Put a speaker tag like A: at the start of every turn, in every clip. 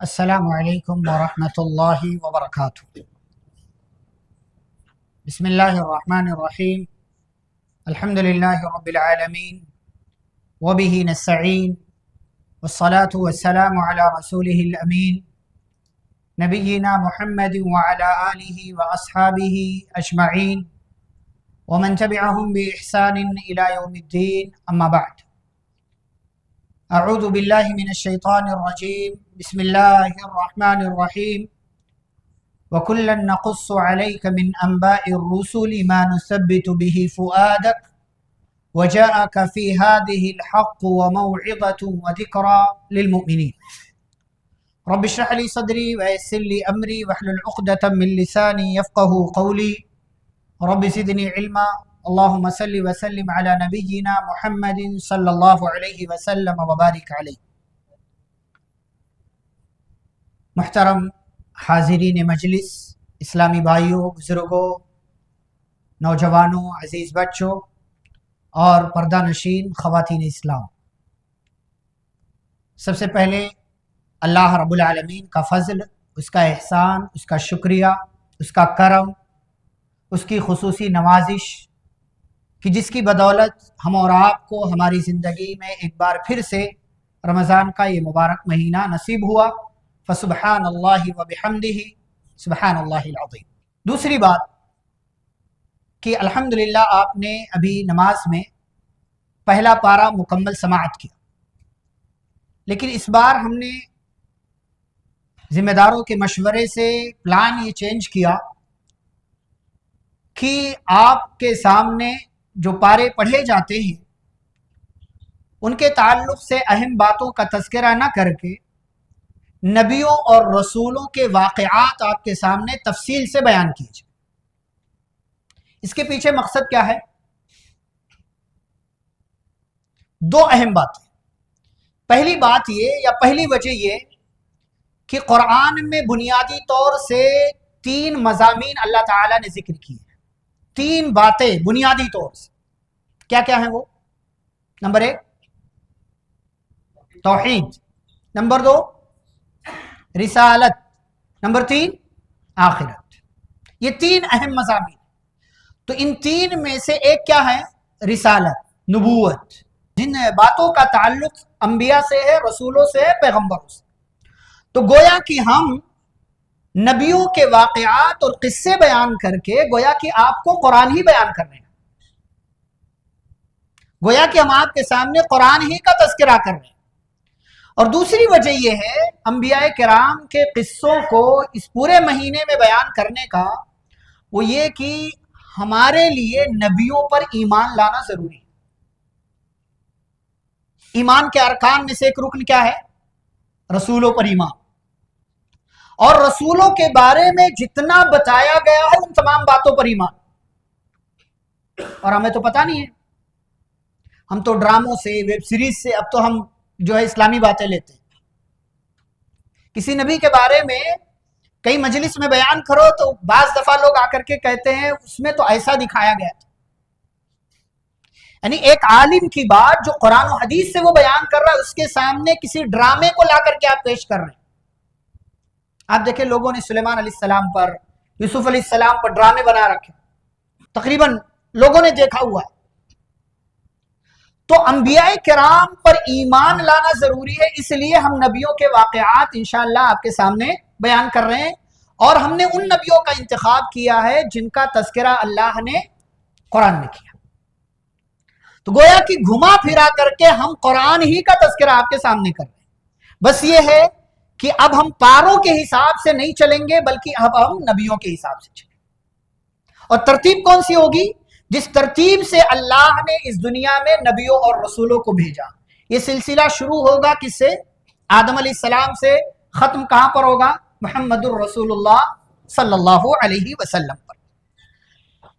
A: السلام علیکم ورحمۃ اللہ وبرکاتہ۔ بسم اللہ الرحمن الرحیم، الحمد للہ رب العالمین وبہ نستعین والصلاة والسلام علی رسولہ الامین نبینا محمد وعلی آلہ واصحابہ اجمعین ومن تبعہم بإحسان الی یوم الدین، اما بعد۔ اعوذ باللہ من الشیطان الرجیم، بسم اللہ الرحمن الرحیم۔ وَكُلًّا نَقُصُّ عَلَيْكَ مِنْ أَنْبَاءِ الرُّسُلِ مَا نُثَبِّتُ بِهِ فُؤَادَكَ وَجَاءَكَ فِي هَذِهِ الْحَقُّ وَمَوْعِظَةٌ وَذِكْرَى لِلْمُؤْمِنِينَ رَبِّ اشْرَحْ لِي صَدْرِي وَيَسِّرْ لِي أَمْرِي وَاحْلُلْ عُقْدَةً مِنْ لِسَانِي يَفْقَهُوا قَوْلِي رَبِّ زِدْنِي عِلْمًا اللهم صل وسلم على نبينا محمد صلی اللہ علیہ وسلم وبارک علیہ۔ محترم حاضرین مجلس، اسلامی بھائیوں، بزرگوں، نوجوانوں، عزیز بچوں اور پردہ نشین خواتین اسلام، سب سے پہلے اللہ رب العالمین کا فضل، اس کا احسان، اس کا شکریہ، اس کا کرم، اس کی خصوصی نوازش کہ جس کی بدولت ہم اور آپ کو ہماری زندگی میں ایک بار پھر سے رمضان کا یہ مبارک مہینہ نصیب ہوا۔ فسبحان اللہ وبحمدہ سبحان اللہ العظیم۔ دوسری بات کہ الحمدللہ آپ نے ابھی نماز میں پہلا پارہ مکمل سماعت کیا، لیکن اس بار ہم نے ذمہ داروں کے مشورے سے پلان یہ چینج کیا کہ آپ کے سامنے جو پارے پڑھے جاتے ہیں ان کے تعلق سے اہم باتوں کا تذکرہ نہ کر کے نبیوں اور رسولوں کے واقعات آپ کے سامنے تفصیل سے بیان کیجیے۔ اس کے پیچھے مقصد کیا ہے؟ دو اہم باتیں۔ پہلی بات یہ یا پہلی وجہ یہ کہ قرآن میں بنیادی طور سے 3 مضامین اللہ تعالیٰ نے ذکر کیے، 3 باتیں بنیادی طور سے۔ کیا کیا ہیں وہ؟ نمبر 1 توحید، نمبر 2 رسالت، نمبر 3 آخرت۔ یہ 3 اہم مضامین۔ تو ان 3 میں سے ایک کیا ہے؟ رسالت، نبوت، جن باتوں کا تعلق انبیاء سے ہے، رسولوں سے ہے، پیغمبروں سے۔ تو گویا کہ ہم نبیوں کے واقعات اور قصے بیان کر کے گویا کہ آپ کو قرآن ہی بیان کر رہے ہیں، گویا کہ ہم آپ کے سامنے قرآن ہی کا تذکرہ کر رہے ہیں۔ اور دوسری وجہ یہ ہے انبیاء کرام کے قصوں کو اس پورے مہینے میں بیان کرنے کا، وہ یہ کہ ہمارے لیے نبیوں پر ایمان لانا ضروری ہے۔ ایمان کے ارکان میں سے ایک رکن کیا ہے؟ رسولوں پر ایمان، اور رسولوں کے بارے میں جتنا بتایا گیا ہے ان تمام باتوں پر ایمان۔ اور ہمیں تو پتہ نہیں ہے، ہم تو ڈراموں سے، ویب سیریز سے اب تو ہم جو ہے اسلامی باتیں لیتے ہیں۔ کسی نبی کے بارے میں کئی مجلس میں بیان کرو تو بعض دفعہ لوگ آ کر کے کہتے ہیں اس میں تو ایسا دکھایا گیا تھا۔ یعنی ایک عالم کی بات جو قرآن و حدیث سے وہ بیان کر رہا ہے، اس کے سامنے کسی ڈرامے کو لا کر کے آپ پیش کر رہے ہیں۔ آپ دیکھیں لوگوں نے سلیمان علیہ السلام پر، یوسف علیہ السلام پر ڈرامے بنا رکھے، تقریباً لوگوں نے دیکھا ہوا ہے۔ تو انبیاء کرام پر ایمان لانا ضروری ہے، اس لیے ہم نبیوں کے واقعات انشاءاللہ آپ کے سامنے بیان کر رہے ہیں، اور ہم نے ان نبیوں کا انتخاب کیا ہے جن کا تذکرہ اللہ نے قرآن میں کیا۔ تو گویا کہ گھما پھرا کر کے ہم قرآن ہی کا تذکرہ آپ کے سامنے کر رہے ہیں۔ بس یہ ہے کہ اب ہم پاروں کے حساب سے نہیں چلیں گے، بلکہ اب ہم نبیوں کے حساب سے چلیں گے۔ اور ترتیب کون سی ہوگی؟ جس ترتیب سے اللہ نے اس دنیا میں نبیوں اور رسولوں کو بھیجا۔ یہ سلسلہ شروع ہوگا کس سے؟ آدم علیہ السلام سے، ختم کہاں پر ہوگا؟ محمد الرسول اللہ صلی اللہ علیہ وسلم پر۔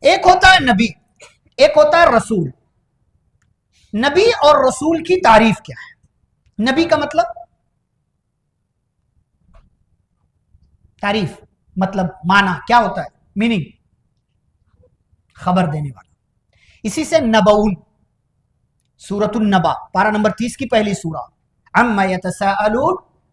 A: ایک ہوتا ہے نبی، ایک ہوتا ہے رسول۔ نبی اور رسول کی تعریف کیا ہے؟ نبی کا مطلب، تعریف مطلب معنی کیا ہوتا ہے؟ میننگ، خبر دینے والا۔ اسی سے نبؤن، سورۃ النبا، پارہ نمبر 30 کی پہلی سورہ، عما یتساءلون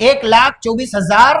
A: 1,24,000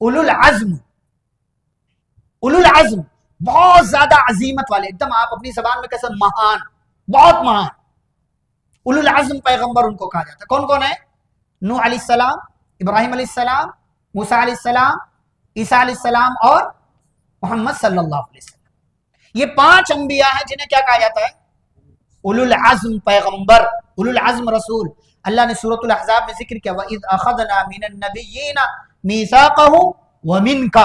A: اولو العزم، اولو العزم بہت زیادہ عظیمت والے، ایک دم آپ اپنی زبان میں کیسے مہان، بہت مہان، اولو العزم پیغمبر ان کو کہا جاتا ہے۔ کون کون ہے؟ نوح علیہ السلام، ابراہیم علیہ السلام، موسیٰ علیہ السلام، عیسیٰ علیہ السلام اور محمد صلی اللہ علیہ وسلم۔ یہ 5 انبیاء ہیں جنہیں کیا کہا جاتا ہے؟ اولو العزم پیغمبر، اولو العزم رسول۔ اللہ نے سورۃ الاحزاب میں ذکر کیا وَإِذْ أَخَذْنَا مِنَ النَّبِيِّينَ مِيثَاقَهُمْ وَمِنْكَ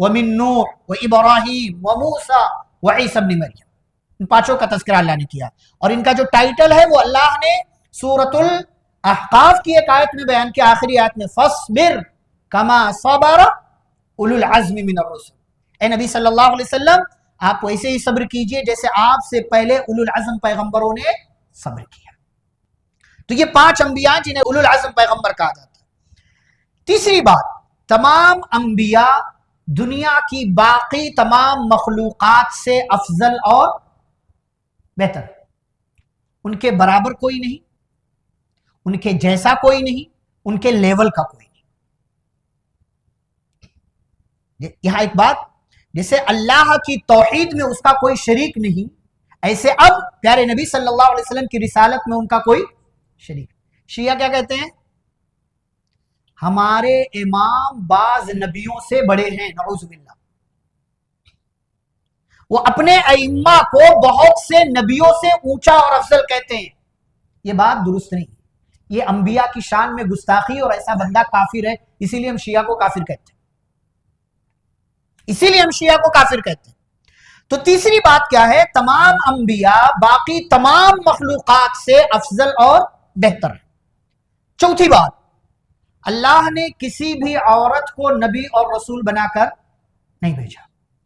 A: وَمِن نُوحٍ وَإِبْرَاهِيمَ وَمُوسَىٰ وَعِيسَىٰ ابْنِ مریم، ان 5 کا تذکرہ اللہ نے کیا، اور ان کا جو ٹائٹل ہے وہ اللہ نے سورۃ الاحقاف کی ایک آیت میں بیان کیا، آخری آیت میں فَاصْبِرْ كَمَا صَبَرَ اولو العزم من الرسل۔ اے نبی صلی اللہ علیہ وسلم آپ ویسے ہی صبر کیجئے جیسے آپ سے پہلے اولو العزم پیغمبروں نے صبر کیا۔ تو یہ 5 انبیاء جنہیں اولو العزم پیغمبر کہا جاتا ہے۔ تیسری بات، تمام انبیاء دنیا کی باقی تمام مخلوقات سے افضل اور بہتر، ان کے برابر کوئی نہیں، ان کے جیسا کوئی نہیں، ان کے لیول کا کوئی نہیں۔ یہاں ایک بات، جیسے اللہ کی توحید میں اس کا کوئی شریک نہیں، ایسے اب پیارے نبی صلی اللہ علیہ وسلم کی رسالت میں ان کا کوئی شریک۔ شیعہ کیا کہتے ہیں؟ ہمارے امام بعض نبیوں سے بڑے ہیں، نعوذ باللہ۔ وہ اپنے ائمہ کو بہت سے نبیوں سے اونچا اور افضل کہتے ہیں، یہ بات درست نہیں، یہ انبیاء کی شان میں گستاخی، اور ایسا بندہ کافر ہے، اسی لیے ہم شیعہ کو کافر کہتے ہیں، اسی لیے ہم شیعہ کو کافر کہتے ہیں۔ تو تیسری بات کیا ہے؟ تمام انبیاء باقی تمام مخلوقات سے افضل اور بہتر ہے۔ چوتھی بات، اللہ نے کسی بھی عورت کو نبی اور رسول بنا کر نہیں بھیجا۔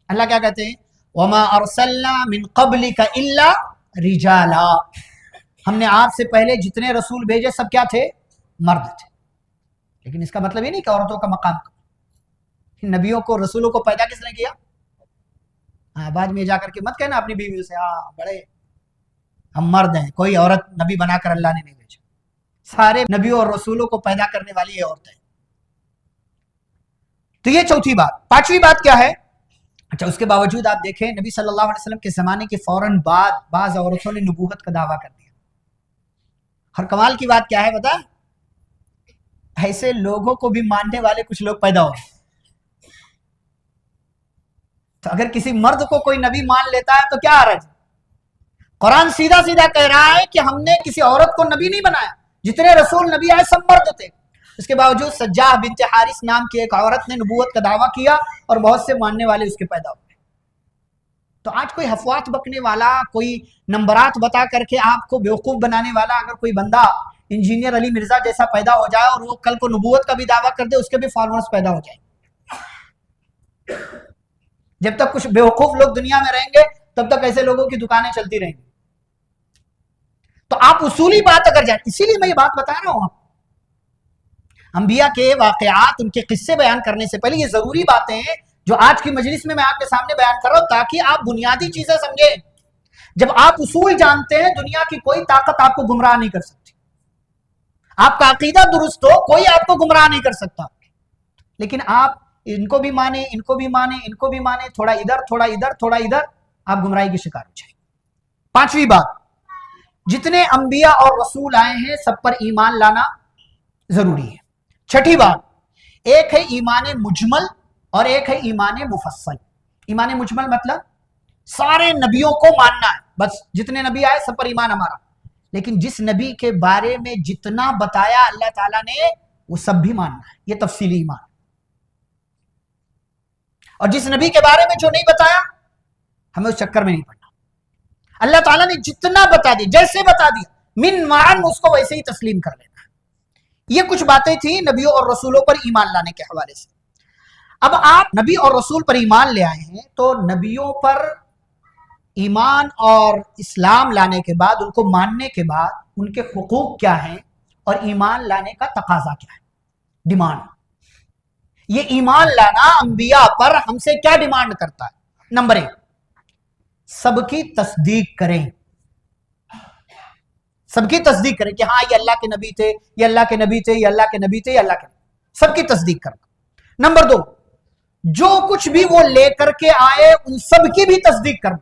A: اللہ کیا کہتے ہیں؟ وَمَا أَرْسَلْنَا مِن قَبْلِكَ إِلَّا رِجَالًا، ہم نے آپ سے پہلے جتنے رسول بھیجے سب کیا تھے؟ مرد تھے۔ لیکن اس کا مطلب یہ نہیں کہ عورتوں کا مقام کم، نبیوں کو رسولوں کو پیدا کس نے کیا؟ بعد میں جا کر کے مت کہنا اپنی بیویوں سے بڑے ہم مرد ہیں، کوئی عورت نبی بنا کر اللہ نے نہیں بھیجا، سارے نبیوں اور رسولوں کو پیدا کرنے والی یہ عورتیں۔ تو یہ چوتھی بات۔ پانچویں بات کیا ہے؟ اچھا، اس کے باوجود آپ دیکھیں نبی صلی اللہ علیہ وسلم کے زمانے کے فوراً بعد بعض عورتوں نے نبوت کا دعویٰ کر دیا۔ اور کمال کی بات کیا ہے بتا؟ ایسے لوگوں کو بھی ماننے والے کچھ لوگ پیدا ہو۔ تو اگر کسی مرد کو کوئی نبی مان لیتا ہے تو کیا حرج؟ قرآن سیدھا سیدھا کہہ رہا ہے کہ ہم نے کسی عورت کو نبی نہیں بنایا، جتنے رسول نبی آئے سب مرد تھے۔ اس کے باوجود سجاح بنت حارث نام کی ایک عورت نے نبوت کا دعویٰ کیا اور بہت سے ماننے والے اس کے پیدا ہوئے۔ تو آج کوئی حفوات بکنے والا، کوئی نمبرات بتا کر کے آپ کو بیوقوف بنانے والا اگر کوئی بندہ انجینئر علی مرزا جیسا پیدا ہو جائے اور وہ کل کو نبوت کا بھی دعویٰ کر دے، اس کے بھی فالوورز پیدا ہو جائیں۔ جب تک کچھ بیوقوف لوگ دنیا میں رہیں گے تب تک ایسے لوگوں کی دکانیں چلتی رہیں گی۔ تو آپ اصولی بات اگر جائیں، اسی لیے میں یہ بات بتا رہا ہوں، آپ انبیاء کے واقعات، ان کے قصے بیان کرنے سے پہلے یہ ضروری باتیں ہیں جو آج کی مجلس میں آپ کے سامنے بیان کر رہا ہوں، تاکہ آپ بنیادی چیزیں سمجھیں۔ جب آپ اصول جانتے ہیں، دنیا کی کوئی طاقت آپ کو گمراہ نہیں کر سکتی۔ آپ کا عقیدہ درست ہو، کوئی آپ کو گمراہ نہیں کر سکتا، لیکن آپ ان کو بھی مانے، ان کو بھی مانے، ان کو بھی مانے، تھوڑا ادھر تھوڑا ادھر تھوڑا ادھر، آپ گمراہی کے شکار ہو جائیں۔ پانچویں بات، جتنے انبیاء اور رسول آئے ہیں سب پر ایمان لانا ضروری ہے۔ چھٹی بات، ایک ہے ایمان مجمل اور ایک ہے ایمان مفصل۔ ایمان مجمل مطلب سارے نبیوں کو ماننا ہے، بس جتنے نبی آئے سب پر ایمان ہمارا، لیکن جس نبی کے بارے میں جتنا بتایا اللہ تعالیٰ نے وہ سب بھی ماننا ہے، یہ تفصیلی ایمان۔ اور جس نبی کے بارے میں جو نہیں بتایا ہمیں اس چکر میں نہیں پڑنا۔ اللہ تعالیٰ نے جتنا بتا دی، جیسے بتا دیا، من معن اس کو ویسے ہی تسلیم کر لینا ہے۔ یہ کچھ باتیں تھیں نبیوں اور رسولوں پر ایمان لانے کے حوالے سے۔ اب آپ نبی اور رسول پر ایمان لے آئے ہیں، تو نبیوں پر ایمان اور اسلام لانے کے بعد، ان کو ماننے کے بعد ان کے حقوق کیا ہیں اور ایمان لانے کا تقاضا کیا ہے، ڈیمانڈ۔ یہ ایمان لانا انبیاء پر ہم سے کیا ڈیمانڈ کرتا ہے؟ نمبر 1، سب کی تصدیق کریں، سب کی تصدیق کریں کہ ہاں یہ اللہ کے نبی تھے، یہ اللہ کے نبی تھے، یہ اللہ کے نبی تھے، یہ اللہ کے نبی، سب کی تصدیق کرنا۔ نمبر 2، جو کچھ بھی وہ لے کر کے آئے ان سب کی بھی تصدیق کرنا.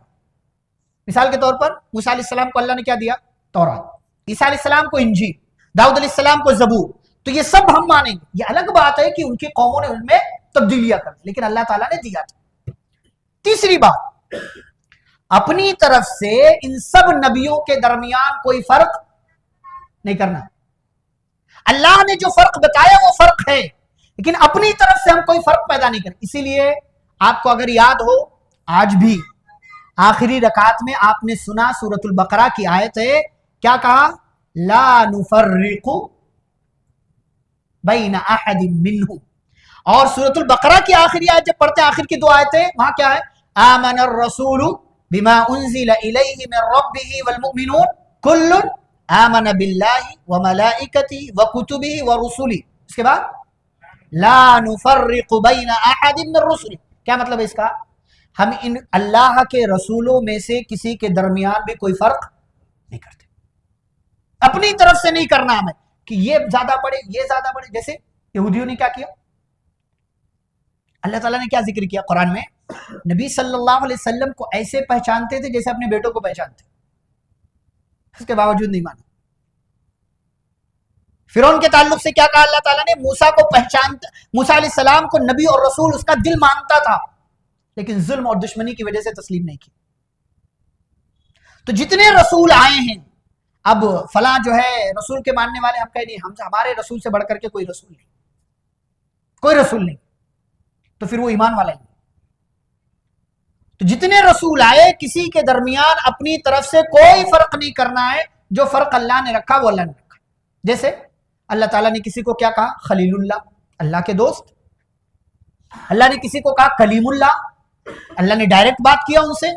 A: مثال کے طور پر موسیٰ علیہ السلام کو اللہ نے کیا دیا؟ تورات. عیسیٰ علیہ السلام کو انجیل. داؤد علیہ السلام کو زبور. تو یہ سب ہم مانیں گے. یہ الگ بات ہے کہ ان کی قوموں نے ان میں تبدیلیاں کر دی، لیکن اللہ تعالیٰ نے دیا تھا. تیسری بات، اپنی طرف سے ان سب نبیوں کے درمیان کوئی فرق نہیں کرنا. اللہ نے جو فرق بتایا وہ فرق ہے، لیکن اپنی طرف سے ہم کوئی فرق پیدا نہیں کریں. اسی لیے آپ کو اگر یاد ہو، آج بھی آخری رکعت میں آپ نے سنا سورۃ البقرہ کی آیت ہے، کیا کہا؟ لا نفرق بین احد منہم. اور سورۃ البقرہ کی آخری آیت جب پڑھتے ہیں، آخر کی دو آیتیں، وہاں کیا ہے؟ آمن الرسول بما انزل الیہ من ربہ والمؤمنون کل آمن باللہ وملائکتہ وکتبہ ورسلہ. اس کے بعد لا نفرق بین احد من رسلہ. کیا مطلب ہے اس کا؟ ہم ان اللہ کے رسولوں میں سے کسی کے درمیان بھی کوئی فرق نہیں کرتے. اپنی طرف سے نہیں کرنا ہمیں کہ یہ زیادہ پڑھے یہ زیادہ پڑھے. جیسے یہودیوں نے کیا کیا؟ اللہ تعالیٰ نے کیا ذکر کیا قرآن میں؟ نبی صلی اللہ علیہ وسلم کو ایسے پہچانتے تھے جیسے اپنے بیٹوں کو پہچانتے، اس کے باوجود نہیں مانا. فرعون کے تعلق سے کیا کہا اللہ تعالیٰ نے؟ موسیٰ کو پہچانتا، موسیٰ علیہ السلام کو نبی اور رسول اس کا دل مانتا تھا، لیکن ظلم اور دشمنی کی وجہ سے تسلیم نہیں کی. تو جتنے رسول آئے ہیں، اب فلاں جو ہے رسول کے ماننے والے، ہم کہیں نہیں، ہمارے رسول سے بڑھ کر کے کوئی رسول نہیں، کوئی رسول نہیں، تو پھر وہ ایمان والا ہی نہیں. تو جتنے رسول آئے کسی کے درمیان اپنی طرف سے کوئی فرق نہیں کرنا ہے. جو فرق اللہ نے رکھا وہ اللہ نے رکھا. جیسے اللہ تعالیٰ نے کسی کو کیا کہا؟ خلیل اللہ، اللہ کے دوست. اللہ نے کسی کو کہا کلیم اللہ، اللہ نے ڈائریکٹ بات کیا ان سے،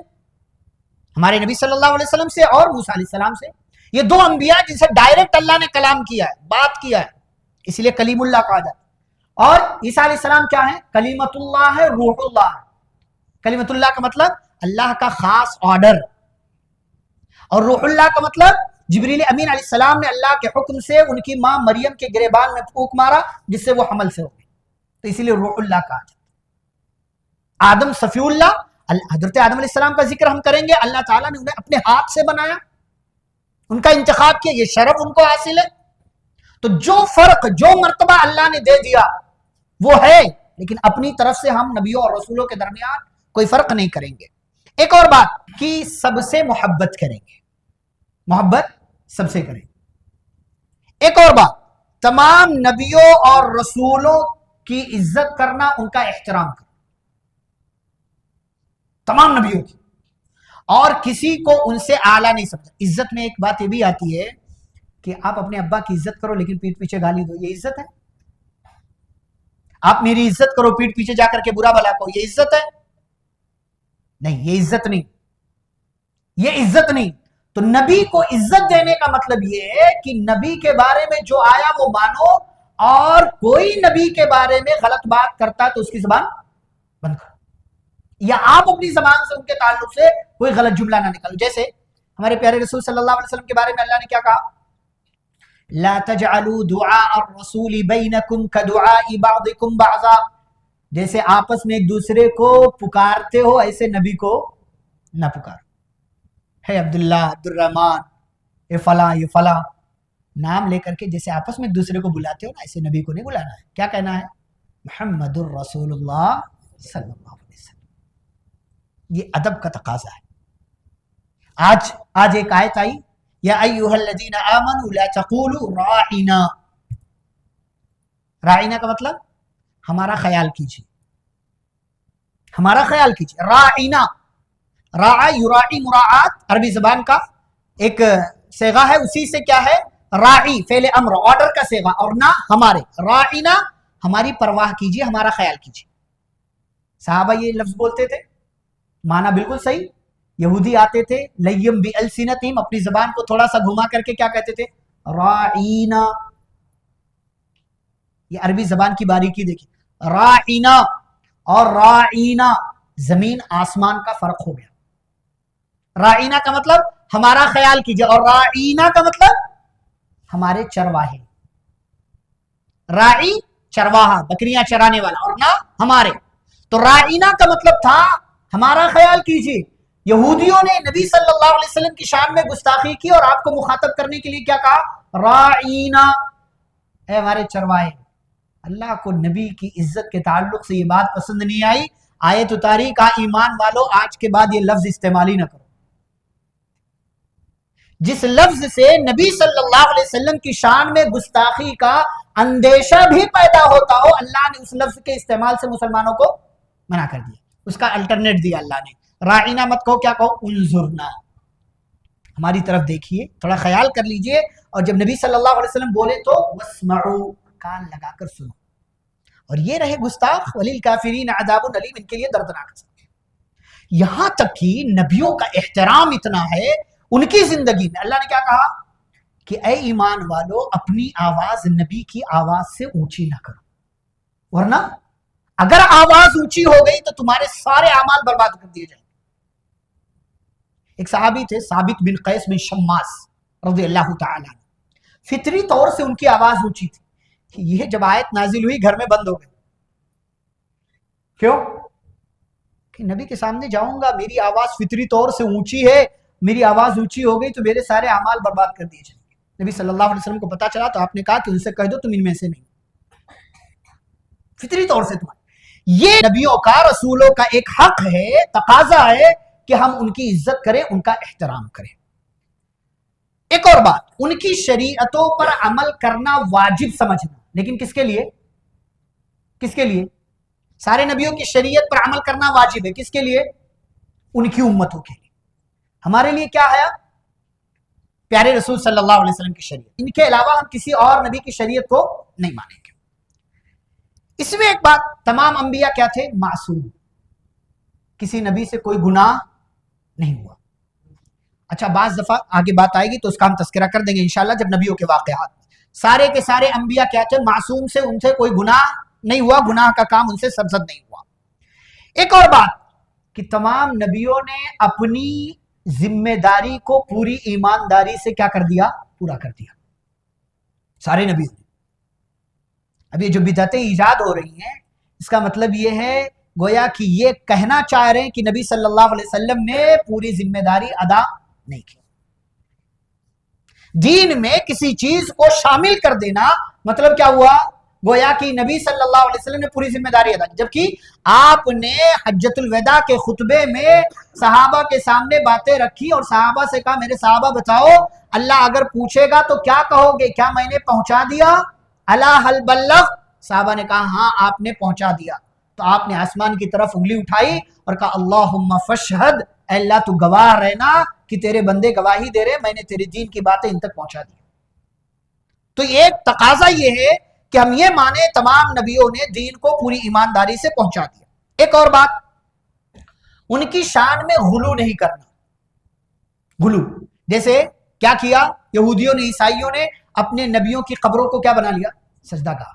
A: ہمارے نبی صلی اللہ علیہ وسلم سے اور موسیٰ علیہ السلام سے. یہ دو انبیاء جن سے ڈائریکٹ اللہ نے کلام کیا ہے، بات کیا ہے، اس لیے کلیم اللہ کہا جاتا ہے. اور عیسیٰ علیہ السلام کیا ہے؟ کلیمت اللہ ہے، روح اللہ ہے. کلیمت اللہ کا مطلب اللہ کا خاص آرڈر، اور روح اللہ کا مطلب جبریل امین علیہ السلام نے اللہ کے حکم سے ان کی ماں مریم کے گریبان میں پھونک مارا جس سے وہ حمل سے ہو گئی، تو اسی لیے روح اللہ کہا جاتا. آدم صفی اللہ، حضرت آدم علیہ السلام کا ذکر ہم کریں گے. اللہ تعالیٰ نے انہیں اپنے ہاتھ سے بنایا، ان کا انتخاب کیا، یہ شرف ان کو حاصل ہے. تو جو فرق، جو مرتبہ اللہ نے دے دیا وہ ہے، لیکن اپنی طرف سے ہم نبیوں اور رسولوں کے درمیان کوئی فرق نہیں کریں گے. ایک اور بات کہ سب سے محبت کریں گے، محبت سب سے کریں. ایک اور بات، تمام نبیوں اور رسولوں کی عزت کرنا، ان کا احترام کرنا، تمام نبیوں کی، اور کسی کو ان سے اعلیٰ نہیں سمجھنا. عزت میں ایک بات یہ بھی آتی ہے کہ آپ اپنے ابا کی عزت کرو لیکن پیٹھ پیچھے گالی دو، یہ عزت ہے؟ آپ میری عزت کرو، پیٹھ پیچھے جا کر کے برا بھلا کہو، یہ عزت ہے؟ نہیں، یہ عزت نہیں، یہ عزت نہیں. تو نبی کو عزت دینے کا مطلب یہ ہے کہ نبی کے بارے میں جو آیا وہ مانو، اور کوئی نبی کے بارے میں غلط بات کرتا تو اس کی زبان بند کرو، یا آپ اپنی زبان سے ان کے تعلق سے کوئی غلط جملہ نہ نکالو. جیسے ہمارے پیارے رسول صلی اللہ علیہ وسلم کے بارے میں اللہ نے کیا کہا؟ لا تجعلوا دعاء الرسول بینکم کدعاء بعضکم بعضا. جیسے آپس میں ایک دوسرے کو پکارتے ہو ایسے نبی کو نہ پکارو. ہے عبداللہ، عبد الرحمن، یہ فلاں یہ فلاں، نام لے کر کے جیسے آپس میں ایک دوسرے کو بلاتے ہو نا، ایسے نبی کو نہیں بلانا ہے. کیا کہنا ہے؟ محمد الرسول اللہ صلی اللہ علیہ وسلم. یہ ادب کا تقاضا ہے. آج ایک آیت آئی، یا ایھا الذین آمنوا لا تقولوا راعنا. راعنا کا مطلب ہمارا خیال کیجیے، ہمارا خیال کیجیے. راعنا، راع یراعی، مراعات عربی زبان کا ایک صیغہ ہے، اسی سے کیا ہے؟ راعی فعل امر، آرڈر کا صیغہ، اور نہ ہمارے. راعنا، ہماری پرواہ کیجیے، ہمارا خیال کیجیے. صحابہ یہ لفظ بولتے تھے، معنی بالکل صحیح. یہودی آتے تھے لیم بالسنتہم، اپنی زبان کو تھوڑا سا گھما کر کے کیا کہتے تھے؟ راعینا. یہ عربی زبان کی باریکی دیکھیں. راعینا اور راعینا، زمین آسمان کا فرق ہو گیا. راعینا کا مطلب ہمارا خیال کیجیے، اور راعینا کا مطلب ہمارے چرواہے. راعی چرواہا، بکریاں چرانے والا، اور نہ ہمارے. تو رائنا کا مطلب تھا ہمارا خیال کیجیے یہودیوں نے نبی صلی اللہ علیہ وسلم کی شان میں گستاخی کی اور آپ کو مخاطب کرنے کے لیے کیا کہا؟ رائنا، اے ہمارے چرواہے۔ اللہ کو نبی کی عزت کے تعلق سے یہ بات پسند نہیں آئی، آیت اتاری، کہا ایمان والو آج کے بعد یہ لفظ استعمال ہی نہ کرو۔ جس لفظ سے نبی صلی اللہ علیہ وسلم کی شان میں گستاخی کا اندیشہ بھی پیدا ہوتا ہو، اللہ نے اس لفظ کے استعمال سے مسلمانوں کو منع کر دیا، اس کا الٹرنیٹ دیا اللہ نے۔ رائنا مت کہو، کیا کہو؟ انظرنا، ہماری طرف دیکھیے، تھوڑا خیال کر لیجئے۔ اور جب نبی صلی اللہ علیہ وسلم بولے تو واسمعوا، کان لگا کر سنو۔ اور یہ رہے گستاخ، وللکافرین عذاب علیم، ان کے لیے دردناک سزا۔ یہاں تک کہ نبیوں کا احترام اتنا ہے ان کی زندگی میں، اللہ نے کیا کہا کہ اے ایمان والو اپنی آواز نبی کی آواز سے اونچی نہ کرو، ورنہ اگر آواز اونچی ہو گئی تو تمہارے سارے اعمال برباد کر دیے جائیں۔ ایک صحابی تھے ثابت بن قیس بن شماس رضی اللہ تعالی عنہ، فطری طور سے ان کی آواز اونچی تھی۔ یہ جب آیت نازل ہوئی گھر میں بند ہو گئے، کیوں؟ کہ نبی کے سامنے جاؤں گا، میری آواز فطری طور سے اونچی ہے، میری آواز اونچی ہو گئی تو میرے سارے اعمال برباد کر دیے جائیں گے۔ نبی صلی اللہ علیہ وسلم کو پتا چلا تو آپ نے کہا کہ ان سے کہہ دو تم ان میں سے نہیں، فطری طور سے تمہارے۔ یہ نبیوں کا، رسولوں کا ایک حق ہے، تقاضا ہے کہ ہم ان کی عزت کریں، ان کا احترام کریں۔ ایک اور بات، ان کی شریعتوں پر عمل کرنا واجب سمجھنا، لیکن کس کے لیے؟ کس کے لیے؟ سارے نبیوں کی شریعت پر عمل کرنا واجب ہے، کس کے لیے؟ ان کی امتوں کے لیے۔ ہمارے لیے کیا ہے؟ پیارے رسول صلی اللہ علیہ وسلم کی شریعت، ان کے علاوہ ہم کسی اور نبی کی شریعت کو نہیں مانیں گے۔ اس میں ایک بات، تمام انبیاء کیا تھے؟ معصوم، کسی نبی سے کوئی گناہ نہیں ہوا۔ اچھا، بعض دفعہ آگے بات آئے گی تو اس کا ہم تذکرہ کر دیں گے انشاءاللہ جب نبیوں کے واقعات۔ سارے کے سارے انبیاء کیا تھے؟ معصوم، سے ان سے کوئی گناہ نہیں ہوا، گناہ کا کام ان سے سرزد نہیں ہوا۔ ایک اور بات کہ تمام نبیوں نے اپنی ذمہ داری کو پوری ایمانداری سے کیا کر دیا؟ پورا کر دیا، سارے نبیوں نے۔ اب یہ جو بدعتیں ایجاد ہو رہی ہیں، اس کا مطلب یہ ہے گویا کہ یہ کہنا چاہ رہے ہیں کہ نبی صلی اللہ علیہ وسلم نے پوری ذمہ داری ادا نہیں کی۔ دین میں کسی چیز کو شامل کر دینا مطلب کیا ہوا؟ گویا کہ نبی صلی اللہ علیہ وسلم نے پوری ذمہ داری ادا کی، جبکہ آپ نے حجۃ الوداع کے خطبے میں صحابہ کے سامنے باتیں رکھی اور صحابہ سے کہا میرے صحابہ بتاؤ اللہ اگر پوچھے گا تو کیا کہو گے؟ کیا میں نے پہنچا دیا؟ الا هل بلغ؟ صحابہ نے کہا ہاں آپ نے پہنچا دیا۔ تو آپ نے آسمان کی طرف انگلی اٹھائی اور کہا اللہم فاشہد، اے اللہ تو گواہ رہنا کہ تیرے بندے گواہی دے رہے، میں نے تیرے دین کی باتیں ان تک پہنچا دی۔ تو ایک تقاضا یہ ہے کہ ہم یہ مانیں تمام نبیوں نے دین کو پوری ایمانداری سے پہنچا دیا۔ ایک اور بات، ان کی شان میں غلو نہیں کرنا۔ غلو جیسے کیا کیا یہودیوں نے، عیسائیوں نے اپنے نبیوں کی قبروں کو کیا بنا لیا؟ سجدہ کہا۔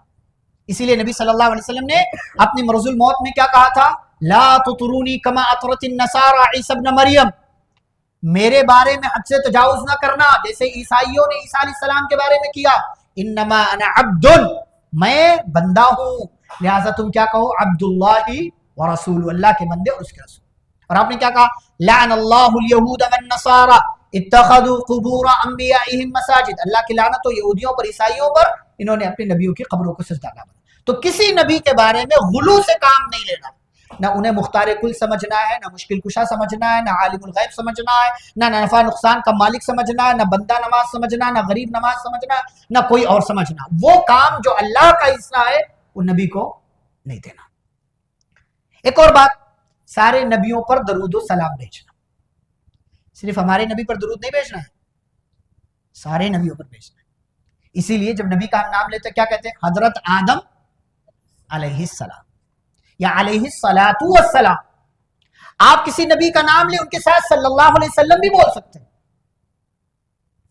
A: اسی لیے نبی صلی اللہ علیہ وسلم نے اپنی مرض الموت میں کیا کہا تھا؟ لا تطرونی کما اطرت النصارى عیسی ابن مریم، میرے بارے میں حد سے تجاوز نہ کرنا جیسے عیسائیوں نے عیسیٰ علیہ السلام کے بارے میں کیا۔ انما انا عبد، میں بندہ ہوں، لہذا تم کیا کہو؟ عبداللہ ورسول، اللہ کے بندے اور اس کے رسول۔ اور آپ نے کیا کہا؟ لعن اللہ الیہود والنصارى اتخذوا قبور انبیائہم مساجد، اللہ کی لعنت ہو یہودیوں پر، عیسائیوں پر، انہوں نے اپنے نبیوں کی قبروں کو سجدہ گاہ بنا۔ تو کسی نبی کے بارے میں غلو سے کام نہیں لینا، نہ انہیں مختار کل سمجھنا ہے، نہ مشکل کشا سمجھنا ہے، نہ عالم الغیب سمجھنا ہے، نہ نفع نقصان کا مالک سمجھنا ہے، نہ بندہ نواز سمجھنا ہے، نہ غریب نواز سمجھنا ہے، نہ کوئی اور سمجھنا۔ وہ کام جو اللہ کا حصہ ہے وہ نبی کو نہیں دینا۔ ایک اور بات، سارے نبیوں پر درود و سلام بھیجنا، صرف ہمارے نبی پر درود نہیں بھیجنا ہے، سارے نبیوں پر بھیجنا ہے۔ اسی لیے جب نبی کا ہم نام لیتے کیا کہتے ہیں؟ حضرت آدم علیہ السلام یا علیہ الصلاۃ والسلام۔ آپ کسی نبی کا نام لیں ان کے ساتھ صلی اللہ علیہ وسلم بھی بول سکتے ہیں،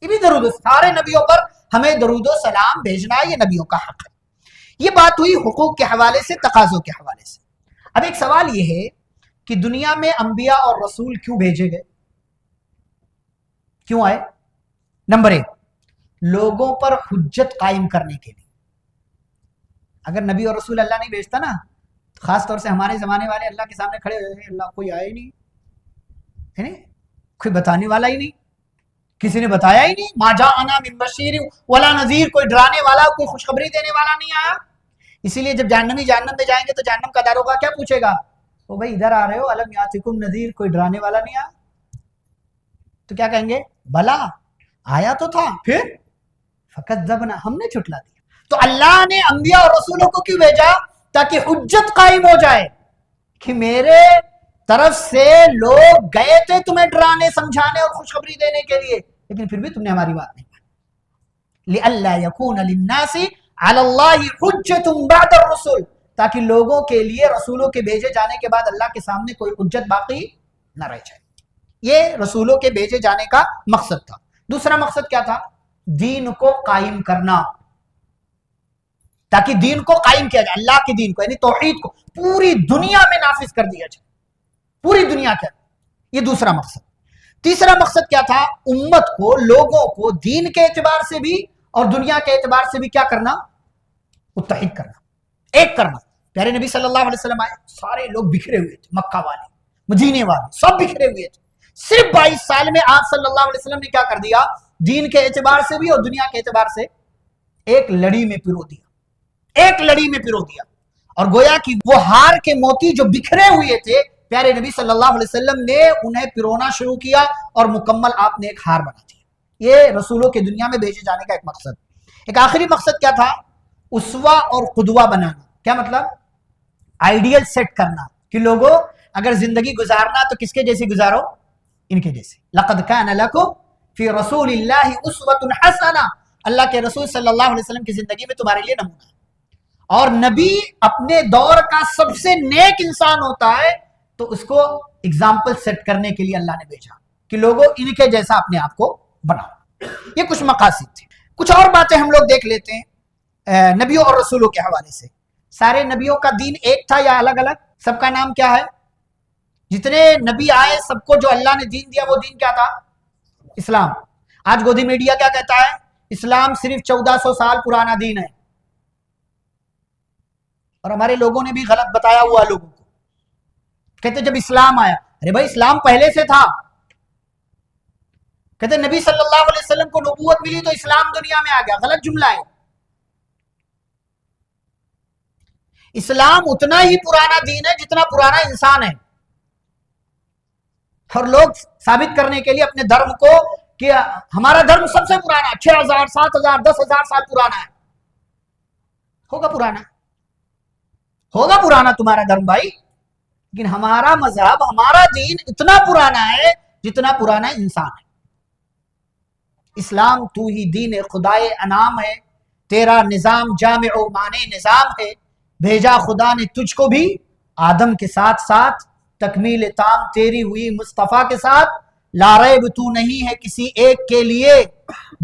A: یہ بھی درود، سارے نبیوں پر ہمیں درود و سلام بھیجنا ہے، یہ نبیوں کا حق ہے۔ یہ بات ہوئی حقوق کے حوالے سے، تقاضوں کے حوالے سے۔ اب ایک سوال یہ ہے کہ دنیا میں انبیاء اور رسول کیوں بھیجے گئے، کیوں آئے؟ نمبر ایک، لوگوں پر حجت قائم کرنے کے لیے۔ اگر نبی اور رسول اللہ نہیں بھیجتا نا خاص طور سے ہمارے زمانے والے اللہ کے سامنے کھڑے ہوئے ہیں، اللہ کوئی آیا ہی نہیں ہے نا، کوئی بتانے والا ہی نہیں، کسی نے بتایا ہی نہیں، ما جاءنا من بشیر ولا نذیر، کوئی ڈرانے والا، کوئی خوشخبری دینے والا نہیں آیا۔ اسی لیے جب جہنمی جہنم میں جائیں گے تو جہنم کا داروغہ کیا پوچھے گا، وہ بھائی ادھر آ رہے ہو، الم یاتکم نذیر، کوئی ڈرانے والا نہیں آیا؟ تو کیا کہیں گے، بھلا آیا تو تھا، پھر فکذبنا، ہم نے جھٹلا دیا۔ تو اللہ نے انبیاء اور رسولوں کو کیوں بھیجا؟ تاکہ حجت قائم ہو جائے کہ میرے طرف سے لوگ گئے تھے تمہیں ڈرانے، سمجھانے اور خوشخبری دینے کے لیے، لیکن پھر بھی تم نے ہماری بات نہیں مانی۔ لئلا یکون للناس علی اللہ حجت بعد الرسل، تاکہ لوگوں کے لیے رسولوں کے بھیجے جانے کے بعد اللہ کے سامنے کوئی حجت باقی نہ رہ جائے۔ یہ رسولوں کے بھیجے جانے کا مقصد تھا۔ دوسرا مقصد کیا تھا؟ دین کو قائم کرنا، تاکہ دین کو قائم کیا جائے، اللہ کے دین کو یعنی توحید کو پوری دنیا میں نافذ کر دیا جائے، پوری دنیا کا۔ یہ دوسرا مقصد۔ تیسرا مقصد کیا تھا؟ امت کو، لوگوں کو دین کے اعتبار سے بھی اور دنیا کے اعتبار سے بھی کیا کرنا؟ متحد کرنا، ایک کرنا۔ پیارے نبی صلی اللہ علیہ وسلم آئے، سارے لوگ بکھرے ہوئے تھے، مکہ والے، مدینے والے، سب بکھرے ہوئے تھے۔ صرف 22 سال میں آپ صلی اللہ علیہ وسلم نے کیا کر دیا؟ دین کے اعتبار سے بھی اور دنیا کے اعتبار سے ایک لڑی میں پرو دیا، ایک لڑی میں پرو دیا۔ اور گویا کہ وہ ہار کے موتی جو بکھرے ہوئے تھے، پیارے نبی صلی اللہ علیہ وسلم نے انہیں پرونا شروع کیا اور مکمل آپ نے ایک ہار بنا دیا۔ یہ رسولوں کے دنیا میں بھیجے جانے کا ایک مقصد۔ ایک آخری مقصد کیا تھا؟ اسوہ اور قدوہ بنانا۔ کیا مطلب؟ آئیڈیل سیٹ کرنا کہ لوگوں اگر زندگی گزارنا تو کس کے جیسی گزارو؟ ان کے جیسے۔ لقد کان لکم فی رسول اللہ اسوۃ حسنہ، اللہ کے رسول صلی اللہ علیہ وسلم کی زندگی میں تمہارے لیے نمونہ ہے۔ اور نبی اپنے دور کا سب سے نیک انسان ہوتا ہے تو اس کو اگزامپل سیٹ کرنے کے لیے اللہ نے بھیجا کہ لوگوں ان کے جیسا اپنے آپ کو بناؤ۔ یہ کچھ مقاصد تھے۔ کچھ اور باتیں ہم لوگ دیکھ لیتے ہیں نبیوں اور رسولوں کے حوالے سے۔ سارے نبیوں کا دین ایک تھا یا الگ الگ؟ سب کا نام کیا ہے؟ جتنے نبی آئے سب کو جو اللہ نے دین دیا وہ دین کیا تھا؟ اسلام۔ آج گودی میڈیا کیا کہتا ہے؟ اسلام صرف 1400 سال پرانا دین ہے، اور ہمارے لوگوں نے بھی غلط بتایا ہوا لوگوں کو، کہتے جب اسلام آیا، ارے بھائی اسلام پہلے سے تھا۔ کہتے نبی صلی اللہ علیہ وسلم کو نبوت ملی تو اسلام دنیا میں آ گیا، غلط جملہ ہے۔ اسلام اتنا ہی پرانا دین ہے جتنا پرانا انسان ہے، اور لوگ ثابت کرنے کے لیے اپنے دھرم کو کہ ہمارا دھرم سب سے پرانا 6000 7000 10,000 سال پرانا ہے۔ ہوگا پرانا، ہوگا پرانا تمہارا دھرم بھائی، لیکن ہمارا مذہب، ہمارا دین اتنا پرانا ہے جتنا پرانا انسان ہے۔ اسلام تو ہی دین خدائے انعام ہے، تیرا نظام جامع و مانع نظام ہے، بھیجا خدا نے تجھ کو بھی آدم کے ساتھ ساتھ، تکمیل تام تیری ہوئی مصطفیٰ کے ساتھ، لا ریب تو نہیں ہے کسی ایک کے لیے،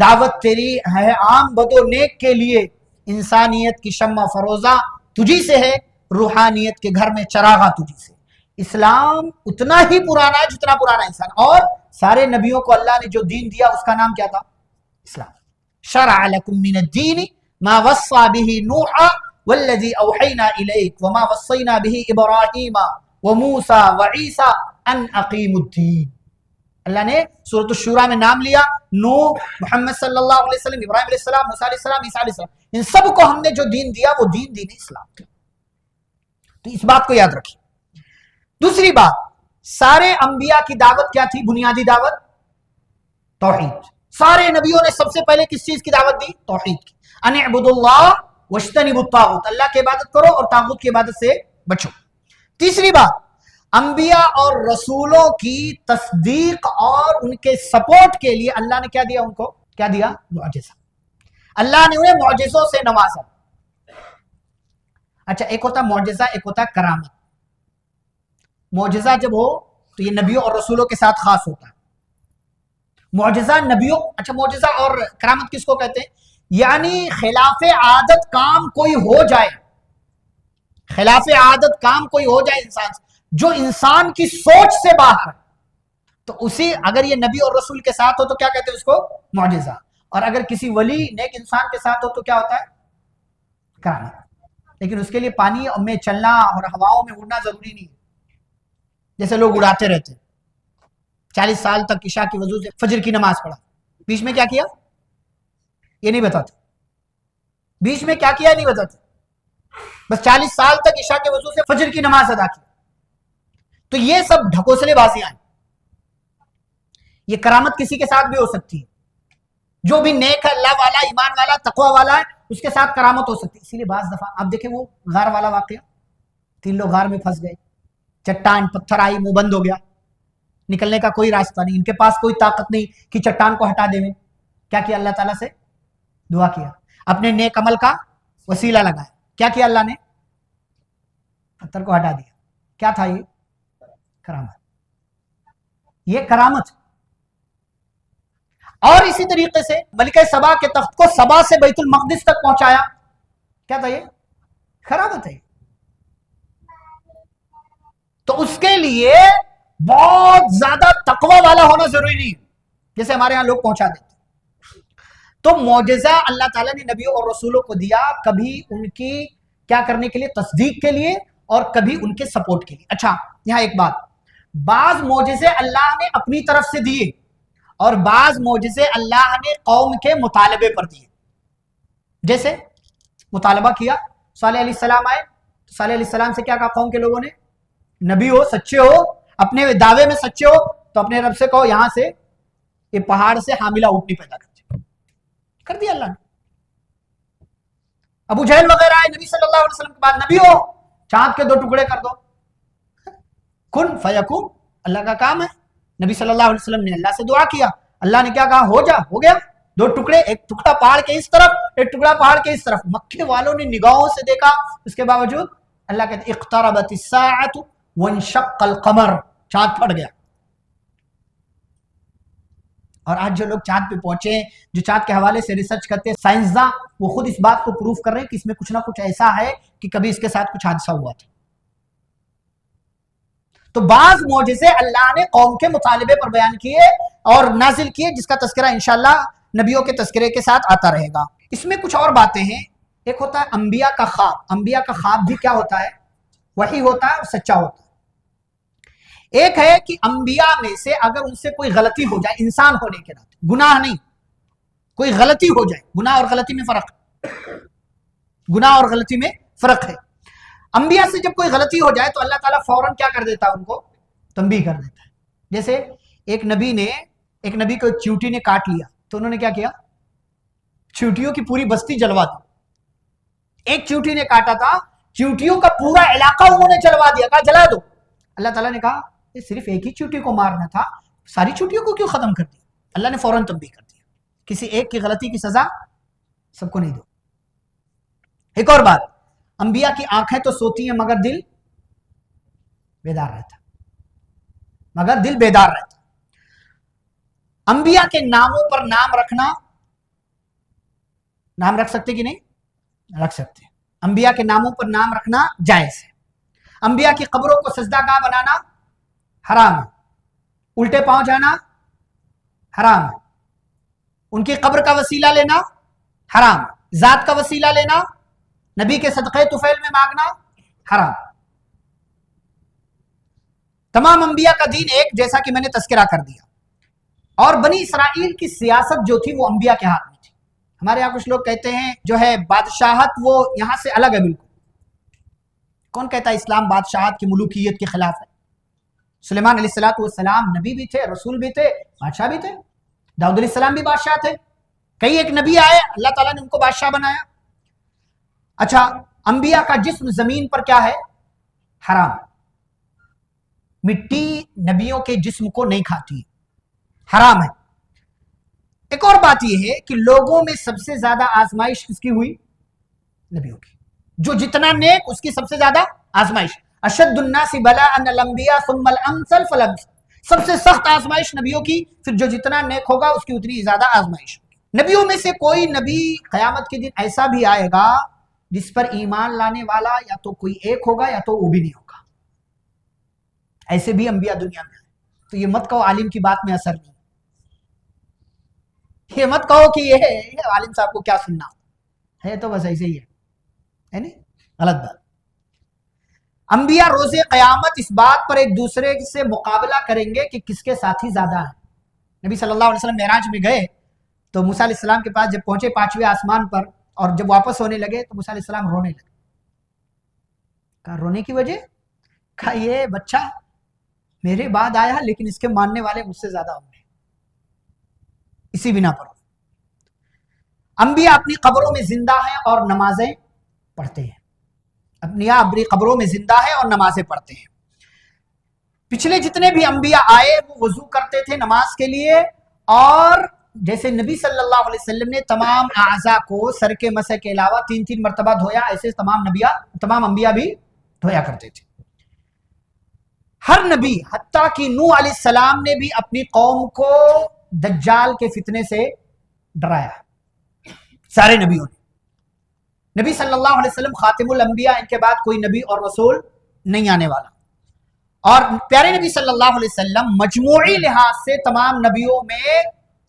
A: دعوت تیری ہے عام بد و نیک کے لیے، انسانیت کی شمع فروزہ تجھی سے ہے، روحانیت کے گھر میں چراغا تجھی سے۔ اسلام اتنا ہی پرانا ہے جتنا پرانا انسان، اور سارے نبیوں کو اللہ نے جو دین دیا اس کا نام کیا تھا؟ اسلام۔ شرع لکم من الدین ما وصى به نوحا والذی اوحینا الیک وما وصینا به ابراہیم وموسیٰ وعیسیٰ ان اقیموا الدین۔ اللہ نے سورۃ الشورى میں نام لیا، نوح، محمد صلی اللہ علیہ وسلم، ابراہیم علیہ السلام، موسیٰ علیہ السلام، عیسیٰ علیہ السلام، ان سب کو ہم نے جو دین دیا وہ دین اسلام تھا۔ تو اس بات کو یاد رکھیں۔ دوسری بات، سارے انبیاء کی دعوت کیا تھی؟ بنیادی دعوت توحید۔ سارے نبیوں نے سب سے پہلے کس چیز کی دعوت دی؟ توحید کی۔ ان اعبدوا اللہ واجتنبوا الطاغوت، اللہ کی عبادت کرو اور طاغوت کی عبادت سے بچو۔ تیسری بات، انبیاء اور رسولوں کی تصدیق اور ان کے سپورٹ کے لیے اللہ نے کیا دیا؟ ان کو کیا دیا؟ معجزہ۔ اللہ نے انہیں معجزوں سے نوازا۔ اچھا، ایک ہوتا معجزہ، ایک ہوتا کرامت۔ معجزہ جب ہو تو یہ نبیوں اور رسولوں کے ساتھ خاص ہوتا ہے۔ معجزہ نبیوں، اچھا معجزہ اور کرامت کس کو کہتے ہیں؟ یعنی خلاف عادت کام کوئی ہو جائے، خلاف عادت کام کوئی ہو جائے انسان سے، جو انسان کی سوچ سے باہر ہے، تو اسی اگر یہ نبی اور رسول کے ساتھ ہو تو کیا کہتے ہیں اس کو؟ معجزہ۔ اور اگر کسی ولی نیک انسان کے ساتھ ہو تو کیا ہوتا ہے؟ کرامت۔ لیکن اس کے لیے پانی میں چلنا اور ہواؤں میں اڑنا ضروری نہیں ہے، جیسے لوگ اڑاتے رہتے. 40 سال تک عشاء کی وضو سے فجر کی نماز پڑھا، بیچ میں کیا کیا یہ نہیں بتاتے، بیچ میں کیا کیا نہیں بتاتے، بس 40 سال تک عشاء کے وضو سے فجر کی نماز ادا کی. تو یہ سب ڈھکوسلے بازیاں ہیں. یہ کرامت کسی کے ساتھ بھی ہو سکتی ہے، جو بھی نیک ہے، اللہ والا، ایمان والا، تقوی والا ہے، اس کے ساتھ کرامت ہو سکتی ہے. اسی لیے بعض دفعہ آپ دیکھیں وہ غار والا واقعہ، 3 لوگ غار میں پھنس گئے، چٹان پتھر آئی، منہ بند ہو گیا، نکلنے کا کوئی راستہ نہیں، ان کے پاس کوئی طاقت نہیں کہ چٹان کو ہٹا دیں. کیا کیا؟ اللہ تعالیٰ سے دعا کیا، اپنے نیک عمل کا وسیلہ لگایا. کیا کیا اللہ نے؟ پتھر کو ہٹا دیا. کیا تھا یہ؟ کرامت. یہ کرامت. اور اسی طریقے سے ملکہ سبا کے تخت کو سبا سے بیت المقدس تک پہنچایا. کیا تھا یہ؟ کرامت ہے. تو اس کے لیے بہت زیادہ تقوی والا ہونا ضروری نہیں، جیسے ہمارے ہاں لوگ پہنچا دیتے. تو معجزہ اللہ تعالیٰ نے نبیوں اور رسولوں کو دیا، کبھی ان کی کیا کرنے کے لیے؟ تصدیق کے لیے، اور کبھی ان کے سپورٹ کے لیے. اچھا یہاں ایک بات، بعض معجزے اللہ نے اپنی طرف سے دیے اور بعض معجزے اللہ نے قوم کے مطالبے پر دیے. جیسے مطالبہ کیا، صالح علیہ السلام آئے، صالح علیہ السلام سے کیا کہا قوم کے لوگوں نے؟ نبی ہو، سچے ہو، اپنے دعوے میں سچے ہو، تو اپنے رب سے کہو یہاں سے یہ پہاڑ سے حاملہ اونٹنی پیدا کر دیا. اللہ نے. ابو جہل وغیرہ آئے نبی صلی اللہ علیہ وسلم کے بعد، نبی ہو، چاند کے 2 ٹکڑے کر دو. کن فیکون، اللہ کا کام ہے. نبی صلی اللہ علیہ وسلم نے اللہ سے دعا کیا، اللہ نے کیا کہا؟ ہو جا، ہو گیا. 2 ٹکڑے، ایک ٹکڑا پہاڑ کے اس طرف، ایک ٹکڑا پہاڑ کے اس طرف. مکے والوں نے نگاہوں سے دیکھا، اس کے باوجود اللہ کہتے اقتربت الساعۃ وانشق القمر، چاند پھٹ گیا. اور آج جو لوگ چاند پہ پہنچے ہیں، جو چاند کے حوالے سے ریسرچ کرتے ہیں، سائنسداں، وہ خود اس بات کو پروف کر رہے ہیں کہ اس میں کچھ نہ کچھ ایسا ہے کہ کبھی اس کے ساتھ کچھ حادثہ ہوا تھا. تو بعض معجزے اللہ نے قوم کے مطالبے پر بیان کیے اور نازل کیے، جس کا تذکرہ انشاءاللہ نبیوں کے تذکرے کے ساتھ آتا رہے گا. اس میں کچھ اور باتیں ہیں. ایک ہوتا ہے انبیاء کا خواب. انبیاء کا خواب بھی کیا ہوتا ہے؟ وحی ہوتا ہے اور سچا ہوتا ہے. ایک ہے کہ انبیاء میں سے اگر ان سے کوئی غلطی ہو جائے، انسان ہونے کے ناطے، گناہ نہیں، کوئی غلطی ہو جائے، گناہ اور غلطی میں فرق ہے، گناہ اور غلطی میں فرق ہے. انبیاء سے جب کوئی غلطی ہو جائے تو اللہ تعالیٰ فوراً کیا کر دیتا ہے؟ ان کو تنبیہ کر دیتا ہے. جیسے ایک نبی کو ایک چیونٹی نے کاٹ لیا، تو انہوں نے کیا کیا؟ چیونٹیوں کی پوری بستی جلوا دی. ایک چیونٹی نے کاٹا تھا، چیونٹیوں کا پورا علاقہ انہوں نے جلوا دیا، کہا جلا دو. اللہ تعالیٰ نے کہا یہ صرف ایک ہی چیونٹی کو مارنا تھا، ساری چیونٹیوں کو کیوں ختم کر دیا؟ اللہ نے فوراً تنبیہ کر دیا، کسی ایک کی غلطی کی سزا سب کو نہیں دو. ایک اور بات، انبیاء کی آنکھیں تو سوتی ہیں مگر دل بیدار رہتا. انبیاء کے ناموں پر نام رکھنا، نام رکھ سکتے کہ نہیں؟ رکھ سکتے. انبیاء کے ناموں پر نام رکھنا جائز ہے. انبیاء کی قبروں کو سجدہ گاہ بنانا حرام ہے. الٹے پاؤں جانا حرام ہے. ان کی قبر کا وسیلہ لینا حرام. ذات کا وسیلہ لینا، نبی کے صدقے طفیل میں مانگنا حرام. تمام انبیاء کا دین ایک، جیسا کہ میں نے تذکرہ کر دیا. اور بنی اسرائیل کی سیاست جو تھی وہ انبیاء کے ہاتھ میں تھی. ہمارے یہاں کچھ لوگ کہتے ہیں جو ہے بادشاہت وہ یہاں سے الگ ہے بالکل. کون کہتا ہے اسلام بادشاہت کی ملوکیت کے خلاف ہے؟ سلیمان علیہ السلام نبی بھی تھے، رسول بھی تھے، بادشاہ بھی تھے. داؤد علیہ السلام بھی بادشاہ تھے. کئی ایک نبی آئے، اللہ تعالیٰ نے ان کو بادشاہ بنایا. اچھا، انبیاء کا جسم زمین پر کیا ہے؟ حرام. مٹی نبیوں کے جسم کو نہیں کھاتی، حرام ہے. ایک اور بات یہ ہے کہ لوگوں میں سب سے زیادہ آزمائش کس کی ہوئی؟ نبیوں کی. جو جتنا نیک اس کی سب سے زیادہ آزمائش. اشد الناس بلاء الانبیاء ثم الامثل فالامثل. سب سے سخت آزمائش نبیوں کی، پھر جو جتنا نیک ہوگا اس کی اتنی زیادہ آزمائش ہوگی. نبیوں میں سے کوئی نبی قیامت کے دن ایسا بھی آئے گا جس پر ایمان لانے والا یا تو کوئی ایک ہوگا یا تو وہ بھی نہیں ہوگا. ایسے بھی انبیاء دنیا میں ہیں. تو یہ مت کہو عالم کی بات میں اثر نہیں، یہ مت کہو کہ یہ عالم صاحب کو کیا سننا ہے، تو بس ایسے ہی ہے نہیں. غلط بات. انبیاء روز قیامت اس بات پر ایک دوسرے سے مقابلہ کریں گے کہ کس کے ساتھی زیادہ ہیں. نبی صلی اللہ علیہ وسلم معراج میں گئے تو موسیٰ علیہ السلام کے پاس جب پہنچے 5ویں آسمان پر اور جب واپس ہونے لگے تو موسیٰ علیہ السلام رونے لگے. کہا رونے کی وجہ؟ کہا یہ بچہ میرے بعد آیا لیکن اس کے ماننے والے مجھ سے زیادہ ہوں گے. اسی بنا پر انبیاء اپنی قبروں میں زندہ ہیں اور نمازیں پڑھتے ہیں. اپنی قبروں میں زندہ ہیں اور نمازیں پڑھتے ہیں. پچھلے جتنے بھی انبیاء آئے وہ وضو کرتے تھے نماز کے لیے، اور جیسے نبی صلی اللہ علیہ وسلم نے تمام اعضاء کو سر کے مسح کے علاوہ 3 مرتبہ دھویا، ایسے تمام انبیاء بھی دھویا کرتے تھے. ہر نبی حتیٰ کہ نوح علیہ السلام نے بھی اپنی قوم کو دجال کے فتنے سے ڈرایا. سارے نبیوں نے. نبی صلی اللہ علیہ وسلم خاتم الانبیاء، ان کے بعد کوئی نبی اور رسول نہیں آنے والا. اور پیارے نبی صلی اللہ علیہ وسلم مجموعی لحاظ سے تمام نبیوں میں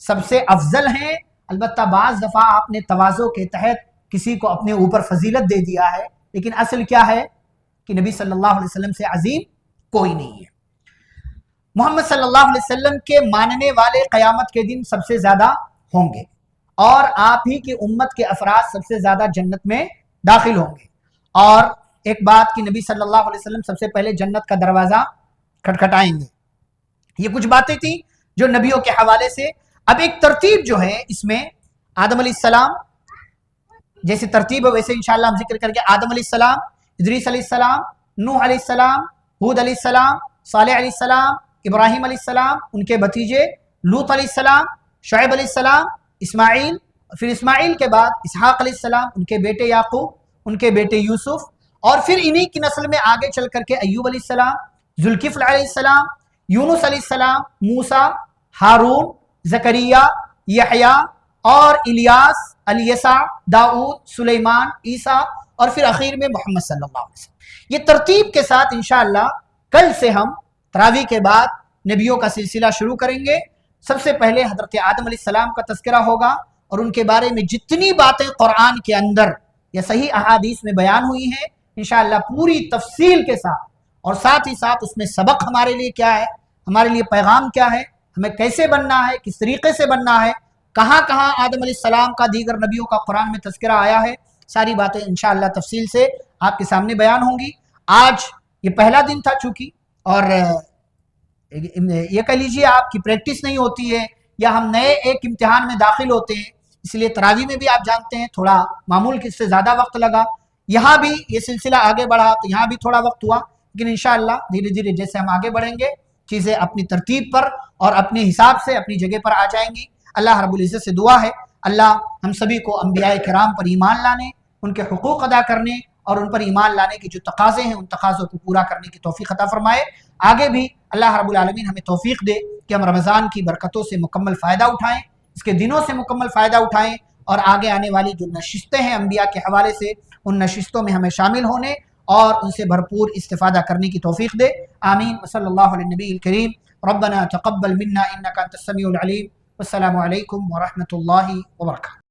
A: سب سے افضل ہیں. البتہ بعض دفعہ آپ نے تواضع کے تحت کسی کو اپنے اوپر فضیلت دے دیا ہے، لیکن اصل کیا ہے کہ نبی صلی اللہ علیہ وسلم سے عظیم کوئی نہیں ہے. محمد صلی اللہ علیہ وسلم کے ماننے والے قیامت کے دن سب سے زیادہ ہوں گے، اور آپ ہی کی امت کے افراد سب سے زیادہ جنت میں داخل ہوں گے. اور ایک بات کہ نبی صلی اللہ علیہ وسلم سب سے پہلے جنت کا دروازہ کھٹکھٹائیں گے. یہ کچھ باتیں تھیں جو نبیوں کے حوالے سے. اب ایک ترتیب جو ہے اس میں آدم علیہ السلام جیسے ترتیب ہے ویسے انشاءاللہ ہم ذکر کر کے آدم علیہ السلام، ادریس علیہ السلام، نوح علیہ السلام، ہود علیہ السلام، صالح علیہ السلام، ابراہیم علیہ السلام، ان کے بھتیجے لوط علیہ السلام، شعیب علیہ السلام، اسماعیل، پھر اسماعیل کے بعد اسحاق علیہ السلام، ان کے بیٹے یعقوب، ان کے بیٹے یوسف، اور پھر انہی کی نسل میں آگے چل کر کے ایوب علیہ السلام، ذوالکفل علیہ السلام، یونس علیہ السلام، موسیٰ، ہارون، زکریا، یحییٰ اور الیاس، الیسع، داؤد، سلیمان، عیسیٰ، اور پھر اخیر میں محمد صلی اللہ علیہ وسلم. یہ ترتیب کے ساتھ انشاءاللہ کل سے ہم تراویح کے بعد نبیوں کا سلسلہ شروع کریں گے. سب سے پہلے حضرت آدم علیہ السلام کا تذکرہ ہوگا، اور ان کے بارے میں جتنی باتیں قرآن کے اندر یا صحیح احادیث میں بیان ہوئی ہیں انشاءاللہ پوری تفصیل کے ساتھ، اور ساتھ ہی ساتھ اس میں سبق ہمارے لیے کیا ہے، ہمارے لیے پیغام کیا ہے، ہمیں کیسے بننا ہے، کس طریقے سے بننا ہے، کہاں کہاں آدم علیہ السلام کا دیگر نبیوں کا قرآن میں تذکرہ آیا ہے. ساری باتیں انشاءاللہ تفصیل سے آپ کے سامنے بیان ہوں گی. آج یہ پہلا دن تھا چونکہ، اور یہ کہہ لیجیے آپ کی پریکٹس نہیں ہوتی ہے، یا ہم نئے ایک امتحان میں داخل ہوتے ہیں، اس لیے تراویح میں بھی آپ جانتے ہیں تھوڑا معمول سے زیادہ وقت لگا. یہاں بھی یہ سلسلہ آگے بڑھا تو یہاں بھی تھوڑا وقت ہوا، لیکن انشاءاللہ دھیرے دھیرے جیسے ہم آگے بڑھیں گے چیزیں اپنی ترتیب پر اور اپنے حساب سے اپنی جگہ پر آ جائیں گی. اللہ رب العزت سے دعا ہے اللہ ہم سبھی کو انبیاء کرام پر ایمان لانے، ان کے حقوق ادا کرنے اور ان پر ایمان لانے کے جو تقاضے ہیں ان تقاضوں کو پورا کرنے کی توفیق عطا فرمائے. آگے بھی اللہ رب العالمین ہمیں توفیق دے کہ ہم رمضان کی برکتوں سے مکمل فائدہ اٹھائیں، اس کے دنوں سے مکمل فائدہ اٹھائیں، اور آگے آنے والی جو نشستیں ہیں انبیاء کے حوالے سے ان نشستوں میں ہمیں شامل ہونے اور ان سے بھرپور استفادہ کرنے کی توفیق دے. آمین. وصلی اللہ علی النبی الکریم. ربنا تقبل منا انک انت السمیع العلیم. والسلام علیکم ورحمۃ اللہ وبرکاتہ.